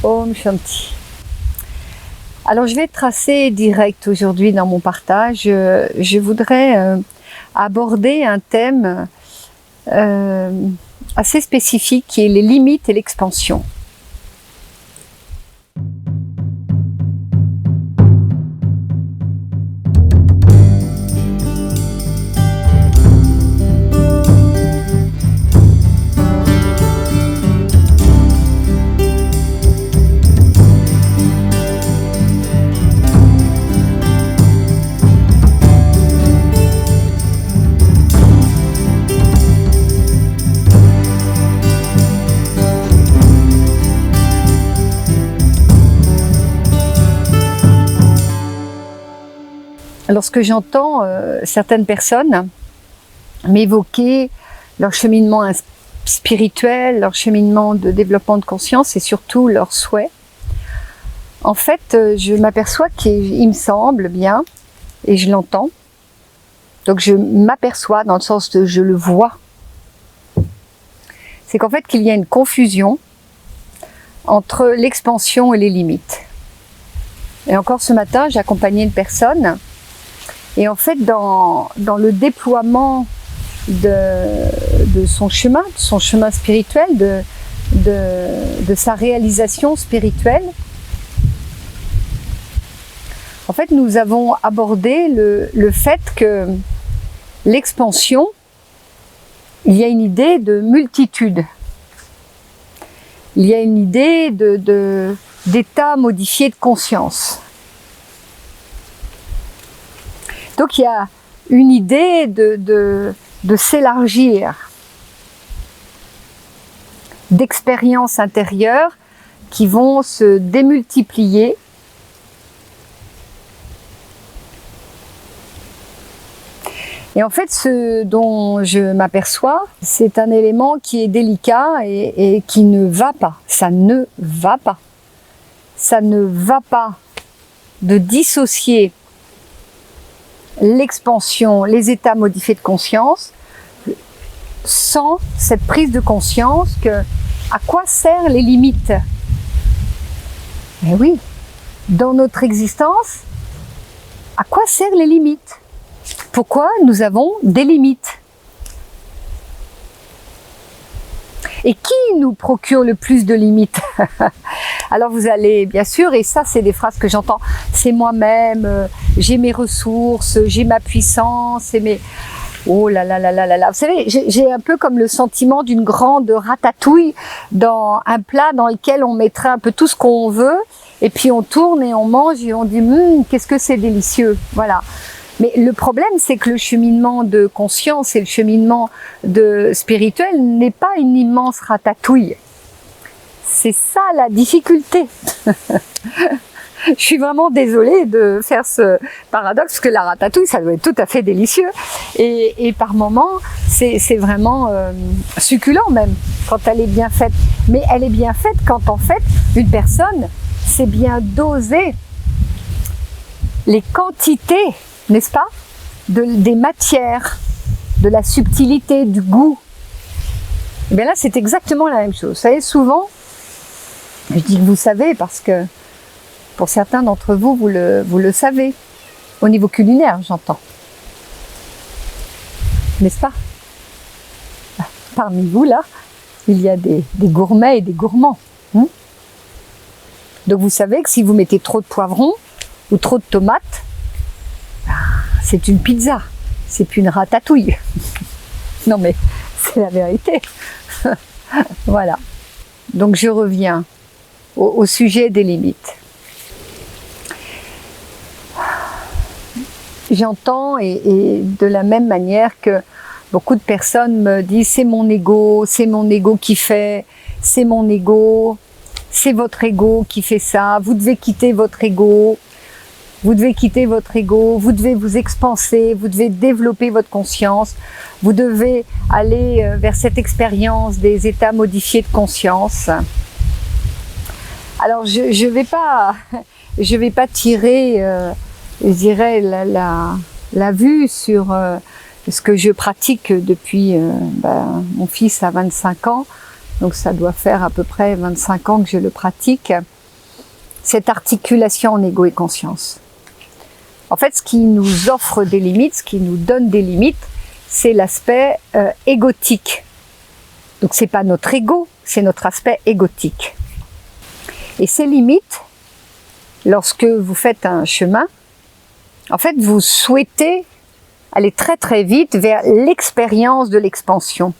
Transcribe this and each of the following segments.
Om Shanti. Alors je vais être assez directe aujourd'hui dans mon partage. Je voudrais aborder un thème assez spécifique qui est les limites et l'expansion. Lorsque j'entends certaines personnes m'évoquer leur cheminement spirituel, leur cheminement de développement de conscience et surtout leurs souhaits, en fait, je m'aperçois qu'il me semble bien, et je l'entends, donc je m'aperçois dans le sens de je le vois, c'est qu'en fait qu'il y a une confusion entre l'expansion et les limites. Et encore ce matin, j'ai accompagné une personne. Et en fait, dans le déploiement de son chemin spirituel, de sa réalisation spirituelle, en fait, nous avons abordé le fait que l'expansion, il y a une idée de multitude. Il y a une idée d'état modifié de conscience. Donc il y a une idée de s'élargir, d'expériences intérieures qui vont se démultiplier. Et en fait, ce dont je m'aperçois, c'est un élément qui est délicat et qui ne va pas. Ça ne va pas. Ça ne va pas de dissocier l'expansion, les états modifiés de conscience, sans cette prise de conscience que à quoi servent les limites? Eh oui, dans notre existence, à quoi servent les limites? Pourquoi nous avons des limites? Et qui nous procure le plus de limites? Alors vous allez, bien sûr, et ça c'est des phrases que j'entends, c'est moi-même, j'ai mes ressources, j'ai ma puissance, et mes... Oh là là là là là là. Vous savez, j'ai un peu comme le sentiment d'une grande ratatouille dans un plat dans lequel on mettrait un peu tout ce qu'on veut, et puis on tourne et on mange et on dit qu'est-ce que c'est délicieux, voilà. Mais le problème, c'est que le cheminement de conscience et le cheminement spirituel n'est pas une immense ratatouille. C'est ça la difficulté. Je suis vraiment désolée de faire ce paradoxe, parce que la ratatouille, ça doit être tout à fait délicieux. Et par moments, c'est vraiment succulent même, quand elle est bien faite. Mais elle est bien faite quand en fait, une personne sait bien doser les quantités, n'est-ce pas, des matières, de la subtilité, du goût. Et bien là, c'est exactement la même chose. Vous savez, souvent, je dis que vous savez parce que pour certains d'entre vous, vous le savez, au niveau culinaire, j'entends. N'est-ce pas? Parmi vous, là, il y a des gourmets et des gourmands. Donc vous savez que si vous mettez trop de poivrons ou trop de tomates, c'est une pizza, c'est plus une ratatouille. Non mais c'est la vérité. Voilà. Donc je reviens au sujet des limites. J'entends et de la même manière que beaucoup de personnes me disent c'est mon ego qui fait, c'est mon ego, c'est votre ego qui fait ça, vous devez quitter votre ego. Vous devez quitter votre ego, vous devez vous expanser, vous devez développer votre conscience, vous devez aller vers cette expérience des états modifiés de conscience. Alors je vais pas tirer, je dirais la vue sur ce que je pratique depuis mon fils a 25 ans donc ça doit faire à peu près 25 ans que je le pratique, cette articulation en ego et conscience. En fait, ce qui nous offre des limites, ce qui nous donne des limites, c'est l'aspect égotique. Donc c'est pas notre ego, c'est notre aspect égotique. Et ces limites, lorsque vous faites un chemin, en fait, vous souhaitez aller très très vite vers l'expérience de l'expansion.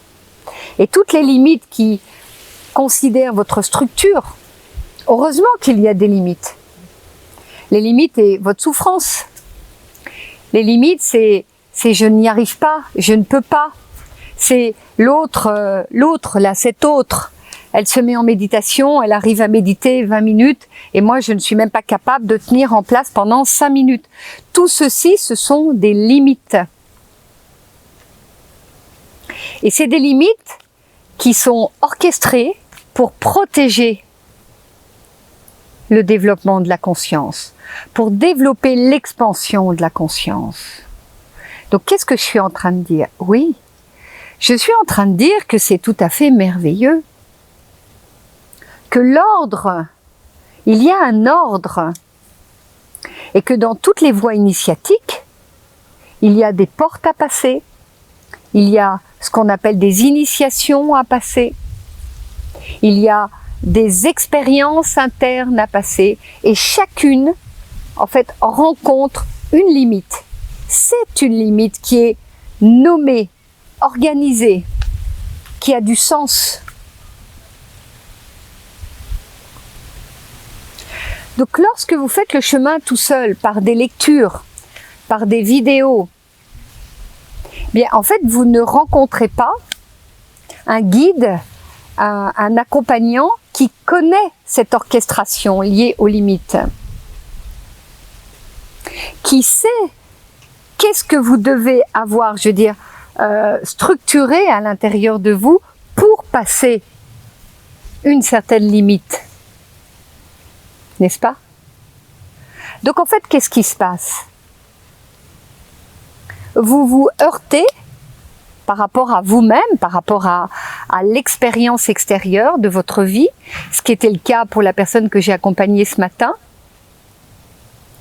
Et toutes les limites qui considèrent votre structure, heureusement qu'il y a des limites. Les limites, c'est votre souffrance. Les limites, c'est je n'y arrive pas, je ne peux pas. C'est l'autre, là, cette autre. Elle se met en méditation, elle arrive à méditer 20 minutes et moi je ne suis même pas capable de tenir en place pendant 5 minutes. Tout ceci, ce sont des limites. Et c'est des limites qui sont orchestrées pour protéger le développement de la conscience, pour développer l'expansion de la conscience. Donc qu'est-ce que je suis en train de dire? Oui, je suis en train de dire que c'est tout à fait merveilleux, que l'ordre, il y a un ordre, et que dans toutes les voies initiatiques, il y a des portes à passer, il y a ce qu'on appelle des initiations à passer, il y a des expériences internes à passer, et chacune, en fait, rencontre une limite. C'est une limite qui est nommée, organisée, qui a du sens. Donc lorsque vous faites le chemin tout seul, par des lectures, par des vidéos, bien en fait vous ne rencontrez pas un guide, un accompagnant qui connaît cette orchestration liée aux limites, qui sait qu'est-ce que vous devez avoir, je veux dire, structuré à l'intérieur de vous pour passer une certaine limite. N'est-ce pas? Donc en fait, qu'est-ce qui se passe? Vous vous heurtez par rapport à vous-même, par rapport à l'expérience extérieure de votre vie, ce qui était le cas pour la personne que j'ai accompagnée ce matin.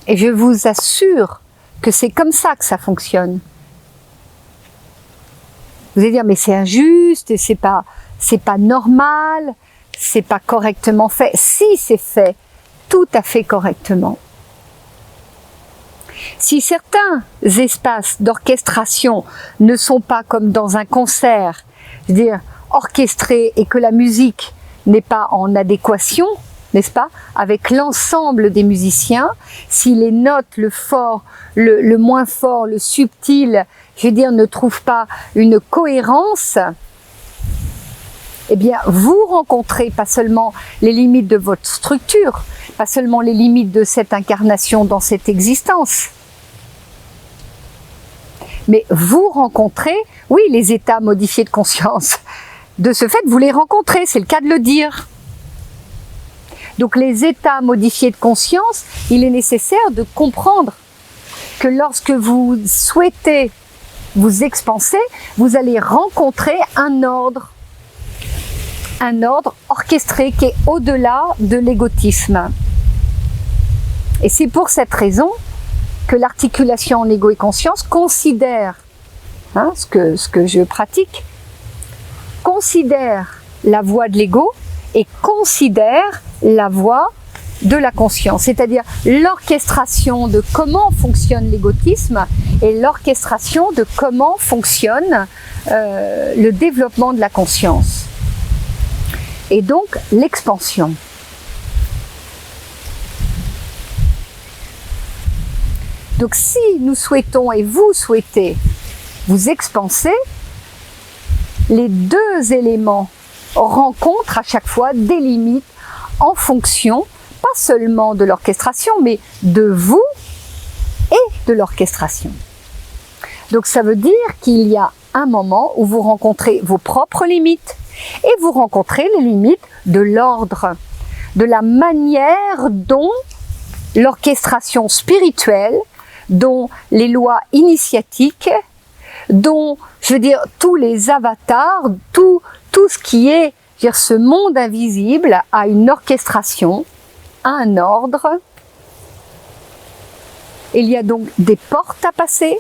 Et je vous assure que c'est comme ça que ça fonctionne. Vous allez dire, mais c'est injuste, c'est pas normal, c'est pas correctement fait. Si, c'est fait tout à fait correctement. Si certains espaces d'orchestration ne sont pas comme dans un concert, c'est-à-dire orchestrés et que la musique n'est pas en adéquation, n'est-ce pas, avec l'ensemble des musiciens, si les notes, le fort, le moins fort, le subtil, je veux dire, ne trouvent pas une cohérence, eh bien, vous rencontrez pas seulement les limites de votre structure, pas seulement les limites de cette incarnation dans cette existence, mais vous rencontrez, oui, les états modifiés de conscience. De ce fait, vous les rencontrez, c'est le cas de le dire. Donc, les états modifiés de conscience, il est nécessaire de comprendre que lorsque vous souhaitez vous expanser, vous allez rencontrer un ordre orchestré qui est au-delà de l'égotisme. Et c'est pour cette raison que l'articulation en ego et conscience considère, ce que je pratique, considère la voie de l'ego et considère la voie de la conscience, c'est-à-dire l'orchestration de comment fonctionne l'égotisme et l'orchestration de comment fonctionne le développement de la conscience. Et donc l'expansion. Donc si nous souhaitons et vous souhaitez vous expanser, les deux éléments rencontrent à chaque fois des limites en fonction, pas seulement de l'orchestration, mais de vous et de l'orchestration. Donc ça veut dire qu'il y a un moment où vous rencontrez vos propres limites et vous rencontrez les limites de l'ordre, de la manière dont l'orchestration spirituelle, dont les lois initiatiques, dont, je veux dire, tous les avatars, tout ce qui est dire, ce monde invisible a une orchestration, un ordre. Il y a donc des portes à passer,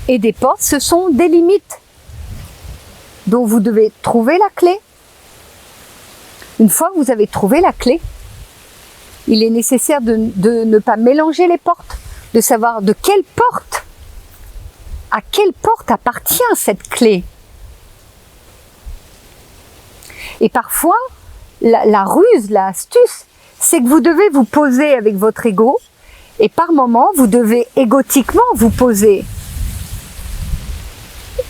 et des portes, ce sont des limites dont vous devez trouver la clé. Une fois que vous avez trouvé la clé, il est nécessaire de ne pas mélanger les portes, de savoir de à quelle porte appartient cette clé. Et parfois, la ruse, l'astuce, c'est que vous devez vous poser avec votre ego, et par moment, vous devez égotiquement vous poser.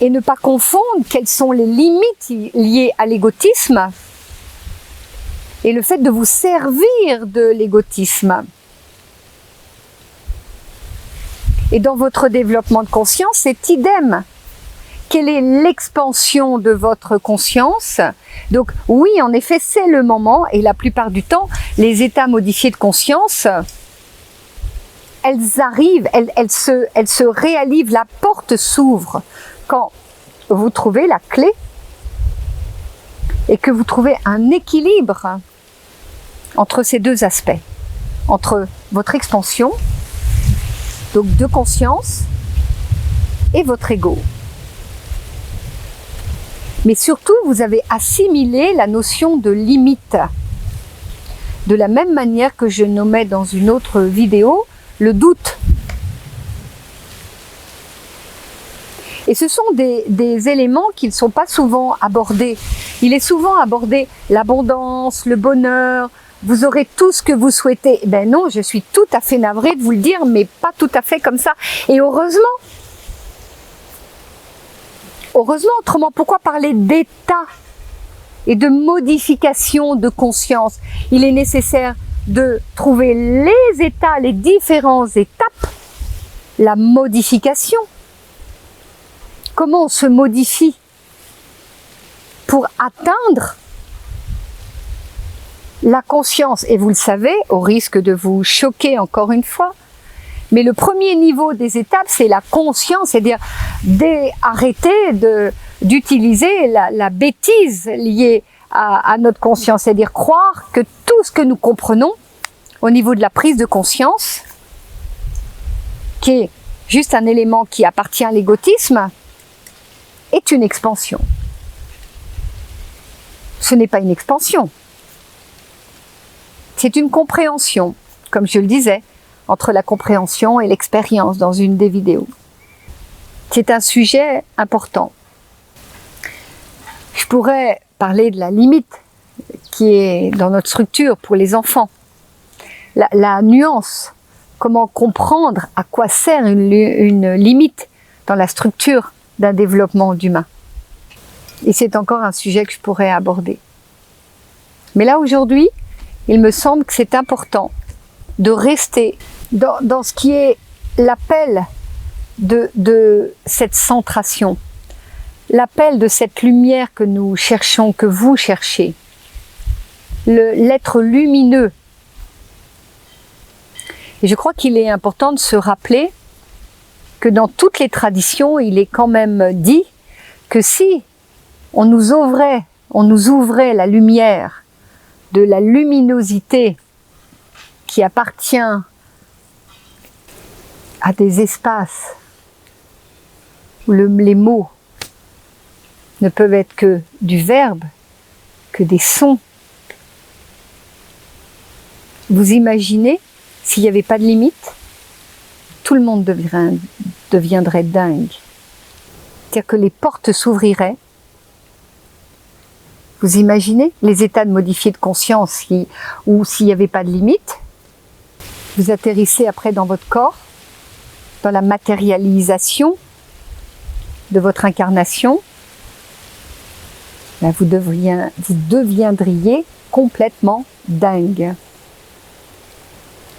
Et ne pas confondre quelles sont les limites liées à l'égotisme et le fait de vous servir de l'égotisme. Et dans votre développement de conscience, c'est idem. Quelle est l'expansion de votre conscience? Donc oui, en effet, c'est le moment, et la plupart du temps, les états modifiés de conscience, elles arrivent, elles se réalisent, la porte s'ouvre quand vous trouvez la clé et que vous trouvez un équilibre entre ces deux aspects, entre votre expansion, donc de conscience, et votre ego. Mais surtout, vous avez assimilé la notion de limite. De la même manière que je nommais dans une autre vidéo, le doute. Et ce sont des éléments qui ne sont pas souvent abordés. Il est souvent abordé l'abondance, le bonheur, vous aurez tout ce que vous souhaitez. Ben non, je suis tout à fait navrée de vous le dire, mais pas tout à fait comme ça. Et heureusement. Heureusement, autrement, pourquoi parler d'état et de modification de conscience? Il est nécessaire de trouver les états, les différentes étapes, la modification. Comment on se modifie pour atteindre la conscience? Et vous le savez, au risque de vous choquer encore une fois, mais le premier niveau des étapes, c'est la conscience, c'est-à-dire arrêter d'utiliser la bêtise liée à notre conscience, c'est-à-dire croire que tout ce que nous comprenons au niveau de la prise de conscience, qui est juste un élément qui appartient à l'égotisme, est une expansion. Ce n'est pas une expansion. C'est une compréhension, comme je le disais, entre la compréhension et l'expérience dans une des vidéos. C'est un sujet important. Je pourrais parler de la limite qui est dans notre structure pour les enfants. La nuance, comment comprendre à quoi sert une limite dans la structure d'un développement d'humain. Et c'est encore un sujet que je pourrais aborder. Mais là, aujourd'hui, il me semble que c'est important de rester dans ce qui est l'appel de cette centration, l'appel de cette lumière que nous cherchons, que vous cherchez, l'être lumineux. Et je crois qu'il est important de se rappeler que dans toutes les traditions, il est quand même dit que si on nous ouvrait la lumière de la luminosité qui appartient à des espaces où les mots ne peuvent être que du verbe, que des sons. Vous imaginez, s'il n'y avait pas de limite, tout le monde deviendrait dingue. C'est-à-dire que les portes s'ouvriraient. Vous imaginez les états de modifiés de conscience où s'il n'y avait pas de limite, vous atterrissez après dans votre corps, dans la matérialisation de votre incarnation, ben vous deviendriez complètement dingue.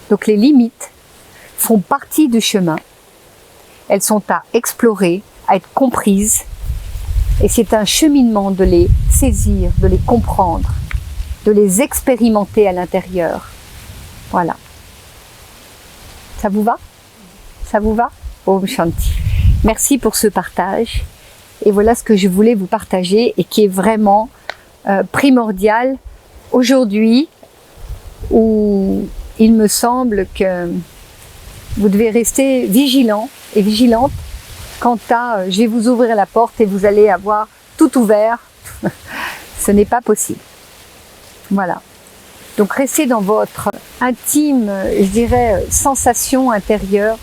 Donc les limites font partie du chemin. Elles sont à explorer, à être comprises, et c'est un cheminement de les saisir, de les comprendre, de les expérimenter à l'intérieur. Voilà. Ça vous va? Ça vous va? Om Shanti. Merci pour ce partage. Et voilà ce que je voulais vous partager et qui est vraiment primordial aujourd'hui où il me semble que vous devez rester vigilant et vigilante quant à je vais vous ouvrir la porte et vous allez avoir tout ouvert. Ce n'est pas possible. Voilà. Donc restez dans votre intime, je dirais, sensation intérieure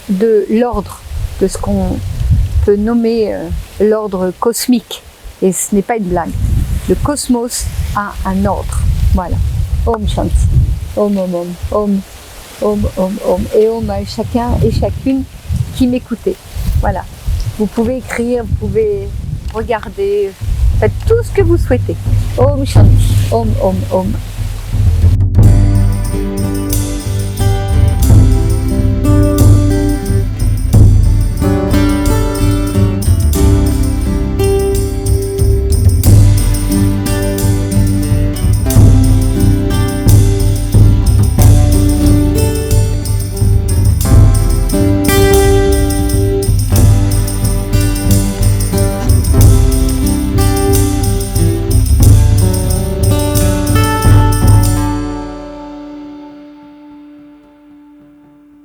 de l'ordre, de ce qu'on peut nommer l'ordre cosmique. Et ce n'est pas une blague. Le cosmos a un ordre. Voilà. Om Shanti. Om Om Om. Om Om Om Om. Et Om à chacun et chacune qui m'écoutez. Voilà. Vous pouvez écrire, vous pouvez regarder, faites tout ce que vous souhaitez. Om Shanti. Om Om Om.